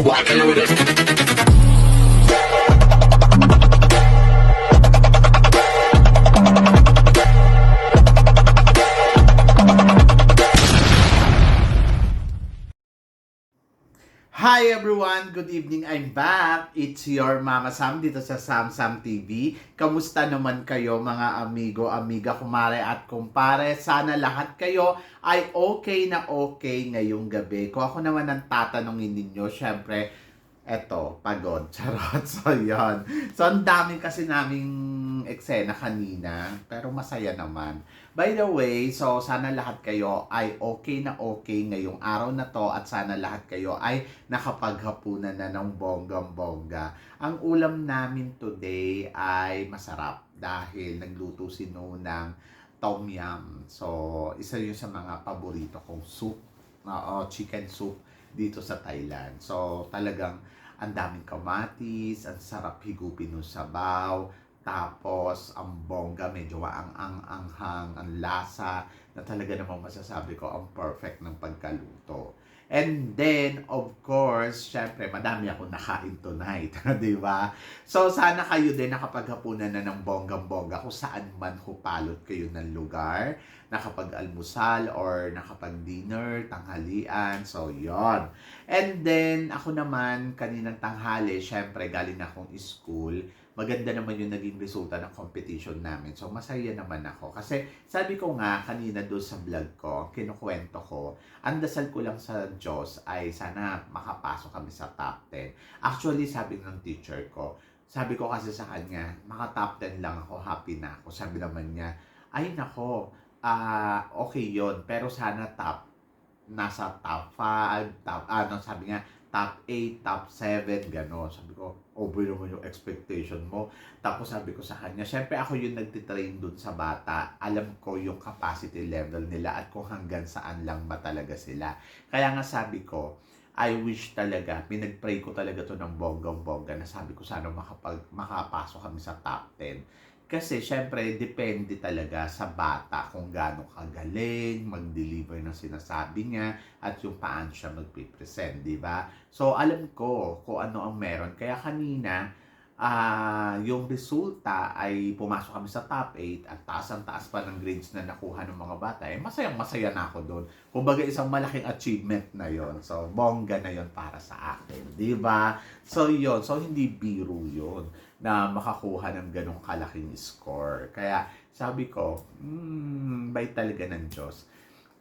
walking with it. Hi everyone! Good evening! I'm back! It's your Mama Sam dito sa Sam Sam TV. Kamusta naman kayo mga amigo, amiga, kumare at kumpare? Sana lahat kayo ay okay na okay ngayong gabi. Kung ako naman ang tatanungin ninyo, syempre, eto, pagod. Charot. So, yun. So, ang dami kasi naming eksena kanina, pero masaya naman. By the way, so sana lahat kayo ay okay na okay ngayong araw na to at sana lahat kayo ay nakapaghapunan na ng bonggang-bongga. Ang ulam namin today ay masarap dahil nagluto si No ng tom yum. So, isa yun sa mga paborito kong soup, chicken soup dito sa Thailand. So, talagang ang daming kamatis, ang sarap higupin ng sabaw, tapos ang bongga, medyo ang lasa na talaga namang masasabi ko ang perfect ng pagkaluto. And then, of course, syempre, madami ako nakain tonight, di ba? So, sana kayo din nakapaghapunan na ng bonggang-bongga kung saan man hupalot kayo ng lugar, nakapag-almusal or nakapag-dinner, tanghalian, so yon. And then, ako naman, kaninang tanghali, syempre, galing akong school, maganda naman yung naging resulta ng competition namin. So, masaya naman ako. Kasi, sabi ko nga, kanina doon sa vlog ko, kinukwento ko, ang dasal ko lang sa Diyos ay sana makapasok kami sa top 10. Actually, sabi ng teacher ko, sabi ko kasi sa kanya, maka-top 10 lang ako, happy na ako. Sabi naman niya, ay nako, okay yon pero sana nasa top 5, sabi nga, top 8, top 7, gano'n. Sabi ko, over naman yung expectation mo. Tapos sabi ko sa kanya, syempre ako yung nagtitrain dun sa bata. Alam ko yung capacity level nila at kung hanggang saan lang ba talaga sila. Kaya nga sabi ko, I wish talaga, pinag-pray ko talaga to ng bonggang-bongga na sabi ko sana makapasok kami sa top 10. Kasi syempre, depende talaga sa bata kung gaano kagaling, mag-deliver ng sinasabi niya, at yung paano siya magpipresent, di ba? So, alam ko kung ano ang meron. Kaya kanina, yung resulta ay pumasok kami sa top 8 at taas pa ng grades na nakuha ng mga bata. Eh, masayang-masaya na ako doon. Kumbaga, isang malaking achievement na yon. So, bongga na yon para sa akin. Di ba? So, yon. So, hindi biro yon na makakuha ng ganong kalaking score. Kaya, sabi ko, bait talaga ng Diyos.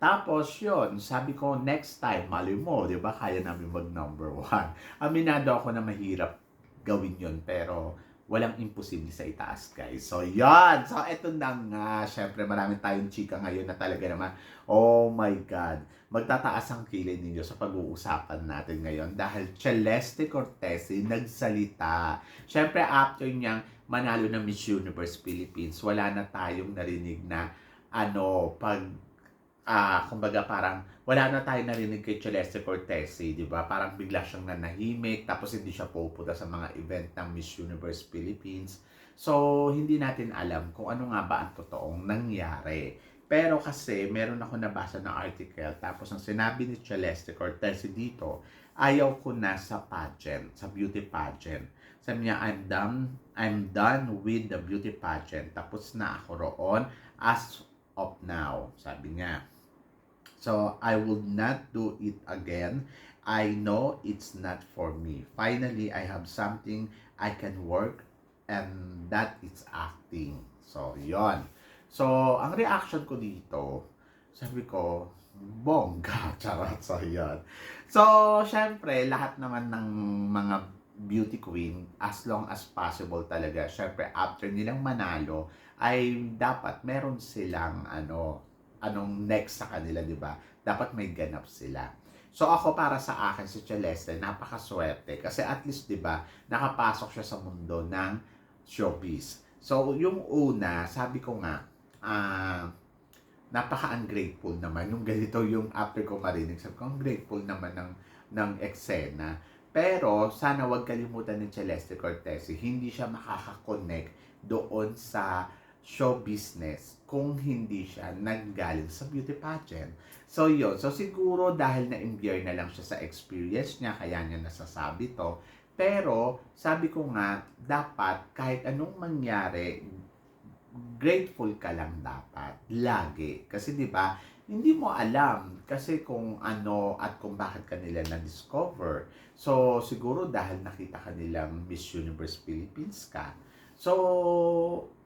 Tapos, yon, sabi ko, next time, mali mo, di ba, kaya namin mag number 1. Aminado ako na mahirap gawin yon pero walang imposible sa itaas, guys. So, yan. So, eto na nga. Syempre, marami tayong chika ngayon na talaga naman, oh my God, magtataas ang kilay ninyo sa pag-uusapan natin ngayon dahil Celeste Cortese nagsalita. Syempre, after niyang manalo ng Miss Universe Philippines, wala na tayong narinig na, kumbaga parang wala na tayo narinig kay Celeste Cortese, di ba? Parang bigla siyang nanahimik, tapos hindi siya pupunta sa mga event ng Miss Universe Philippines. So, hindi natin alam kung ano nga ba ang totoong nangyari. Pero kasi, meron ako nabasa na article, tapos ang sinabi ni Celeste Cortese dito, ayaw ko na sa pageant, sa beauty pageant. Sabi niya, I'm done with the beauty pageant. Tapos na ako roon as of now, sabi niya. So, I would not do it again. I know it's not for me. Finally, I have something I can work and that is acting. So, yon. So, ang reaction ko dito, sabi ko, bongga, charot. So, yon. So, syempre, lahat naman ng mga beauty queen, as long as possible talaga, syempre, after nilang manalo, ay dapat meron silang anong next sa kanila, di ba? Dapat may ganap sila. So ako, para sa akin, si Celeste, napakaswerte kasi at least, di ba, nakapasok siya sa mundo ng showbiz. So yung una, sabi ko nga, napaka-ungrateful naman. Yung ganito, yung after ko marinig, sabi ko, ungrateful naman ng eksena. Pero sana wag kalimutan ni Celeste Cortese, hindi siya makaka-connect doon sa show business kung hindi siya nanggaling sa beauty pageant. So yun, so siguro dahil na-imbyer na lang siya sa experience niya, kaya niya nasasabi to. Pero sabi ko nga, dapat kahit anong mangyari, grateful ka lang dapat lagi. Kasi 'di ba, hindi mo alam kasi kung ano at kung bakit kanila na-discover. So siguro dahil nakita kanilang Miss Universe Philippines ka. So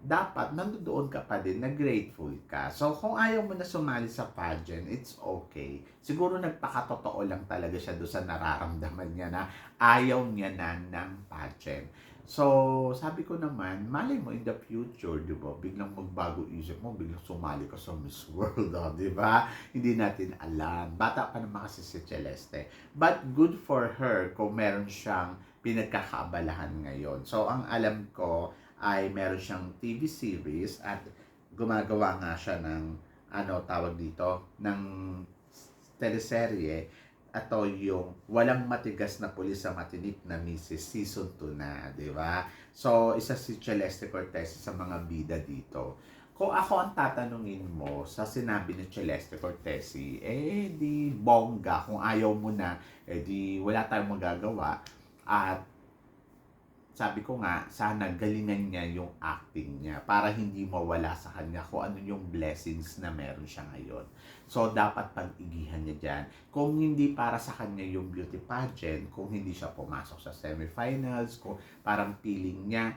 dapat nandoon ka pa din na grateful ka. So kung ayaw mo na sumali sa pageant, it's okay. Siguro nagpakatotoo lang talaga siya doon sa nararamdaman niya na ayaw niya na ng pageant. So, sabi ko naman, malay mo in the future, di ba? Biglang magbago isip mo, biglang sumali ka sa Miss World, di ba? Hindi natin alam. Bata pa naman kasi si Celeste. But good for her kung meron siyang pinagkakaabalahan ngayon. So, ang alam ko ay meron siyang TV series at gumagawa nga siya ng, ano tawag dito, ng teleserye. Ato yung Walang Matigas na Pulis sa Matinik na Misis Season 2 na, di ba? So, isa si Celeste Cortez sa mga bida dito. Kung ako ang tatanungin mo sa sinabi ni Celeste Cortez, di bongga. Kung ayaw mo na, di wala tayong magagawa. At sabi ko nga, sana galingan niya yung acting niya para hindi mawala sa kanya kung ano yung blessings na meron siya ngayon. So, dapat pag-igihan niya dyan. Kung hindi para sa kanya yung beauty pageant, kung hindi siya pumasok sa semifinals, kung parang feeling niya,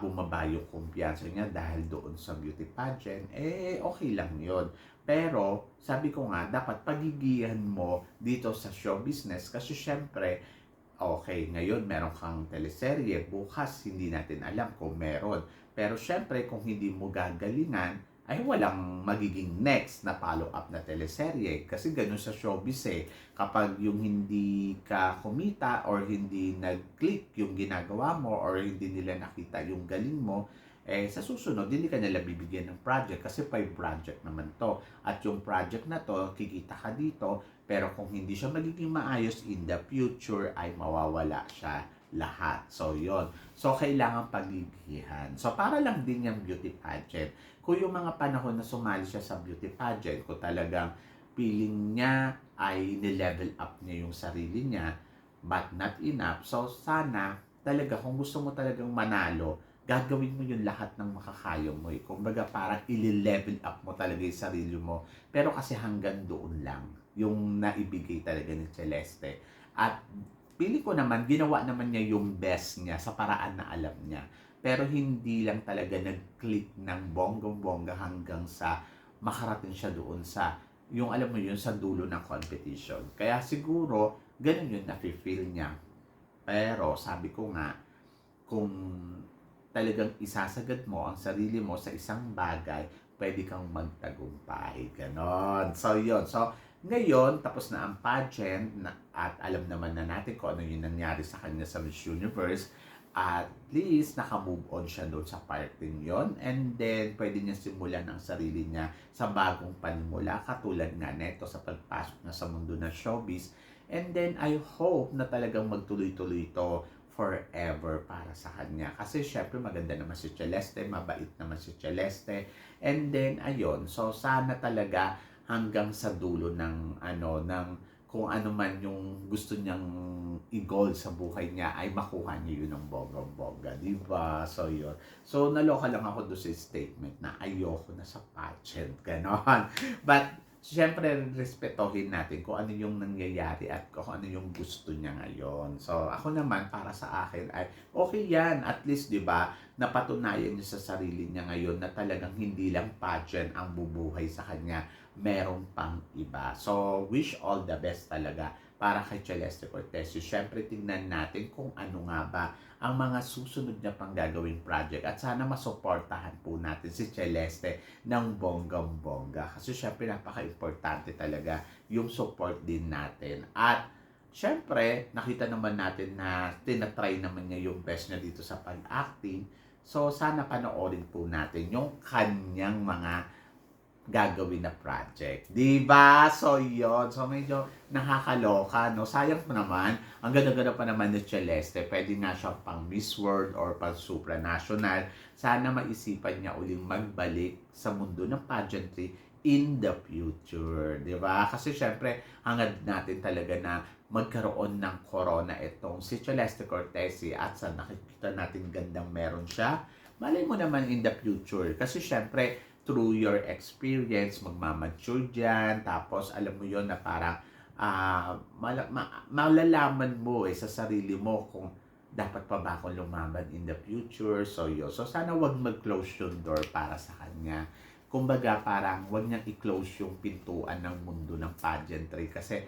bumaba yung kumpiyansa niya dahil doon sa beauty pageant, okay lang yon. Pero, sabi ko nga, dapat pagigihan mo dito sa show business kasi syempre, okay, ngayon meron kang teleserye, bukas hindi natin alam kung meron. Pero syempre, kung hindi mo gagalingan, ay walang magiging next na follow-up na teleserye. Kasi ganun sa showbiz kapag yung hindi ka kumita or hindi nag-click yung ginagawa mo or hindi nila nakita yung galing mo, sa susunod, hindi ka nila bibigyan ng project kasi by project naman to. At yung project na to, kikita ka dito, pero kung hindi siya magiging maayos in the future, ay mawawala siya lahat. So, yon. So, kailangan pagigihan. So, para lang din yung beauty pageant. Kung yung mga panahon na sumali siya sa beauty pageant, kung talagang feeling niya ay ni-level up niya yung sarili niya, but not enough. So, sana talaga, kung gusto mo talagang manalo, gagawin mo yung lahat ng makakaya mo. Kumbaga, parang i-level up mo talaga yung sarili mo. Pero kasi hanggang doon lang yung naibigay talaga ni Celeste. At pili ko naman, ginawa naman niya yung best niya sa paraan na alam niya. Pero hindi lang talaga nag-click ng bonggang-bongga hanggang sa makarating siya doon sa, yung alam mo yun, sa dulo ng competition. Kaya siguro, ganun yun na-feel niya. Pero sabi ko nga, kung talagang isasagad mo ang sarili mo sa isang bagay, pwede kang magtagumpay. Ganon. So, yun. So, ngayon, tapos na ang pageant at alam naman na natin kung ano yung nangyari sa kanya sa Miss Universe. At least, naka-move on siya doon sa parting yon. And then, pwede niya simulan ang sarili niya sa bagong panimula. Katulad nga neto sa pagpasok na sa mundo ng showbiz. And then, I hope na talagang magtuloy-tuloy ito forever para sa kanya. Kasi syempre maganda naman si Celeste, mabait naman si Celeste. And then ayun, so sana talaga hanggang sa dulo ng kung ano man yung gusto niyang i-goal sa buhay niya ay makuha niya yun ng bonggang-bongga, di ba? So yun. So naloka lang ako doon sa statement na ayoko na sa pageant, ganon. But siyempre, respetohin natin kung ano yung nangyayari at kung ano yung gusto niya ngayon. So, ako naman, para sa akin, ay okay yan. At least, di ba, napatunayan niya sa sarili niya ngayon na talagang hindi lang pageant ang bubuhay sa kanya. Meron pang iba. So, wish all the best talaga para kay Celeste Cortez. Siyempre, tingnan natin kung ano nga ba ang mga susunod niya pang gagawing project. At sana masuportahan po natin si Celeste ng bonggang-bongga. Kasi syempre napaka-importante talaga yung support din natin. At syempre, nakita naman natin na tinatry naman niya yung best niya dito sa pag-acting. So sana panoorin po natin yung kanyang mga gagawin na project. Diba? So, yun. So, medyo nakakaloka, no? Sayang pa naman. Ang ganda-ganda pa naman ni Celeste. Pwede nga siyang pang Miss World or pang supranational. Sana maisipan niya uling magbalik sa mundo ng pageantry in the future. Diba? Kasi syempre, hangad natin talaga na magkaroon ng corona itong si Celeste Cortese at sa nakikita natin gandang meron siya. Malay mo naman in the future. Kasi syempre, through your experience, magmamature dyan, tapos alam mo yon na parang malalaman mo sa sarili mo kung dapat pa ba akong lumaban in the future. So yun. So sana wag mag-close yung door para sa kanya. Kumbaga parang wag niyang i-close yung pintuan ng mundo ng pageantry kasi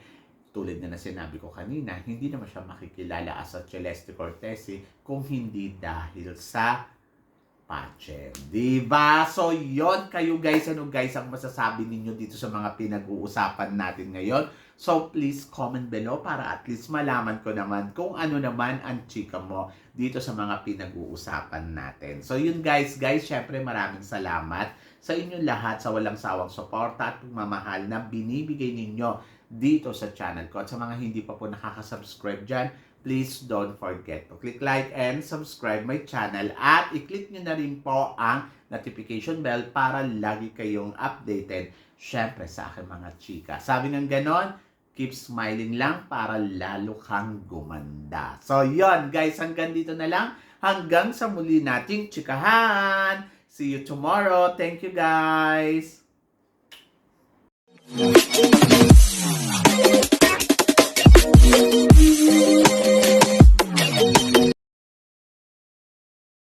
tulad na sinabi ko kanina, hindi naman siya makikilala as a Celeste Cortese kung hindi dahil sa pageant. Diba? So, yon kayo guys. Ano guys ang masasabi ninyo dito sa mga pinag-uusapan natin ngayon? So, please comment below para at least malaman ko naman kung ano naman ang chika mo dito sa mga pinag-uusapan natin. So, yun guys. Syempre maraming salamat sa inyong lahat sa walang sawang suporta at pagmamahal na binibigay ninyo dito sa channel ko. At sa mga hindi pa po nakaka-subscribe dyan, please don't forget to click like and subscribe my channel at i-click nyo na rin po ang notification bell para lagi kayong updated syempre sa aking mga chika. Sabi ng ganon, keep smiling lang para lalo kang gumanda. So yon guys, hanggang dito na lang. Hanggang sa muli nating chikahan. See you tomorrow. Thank you guys.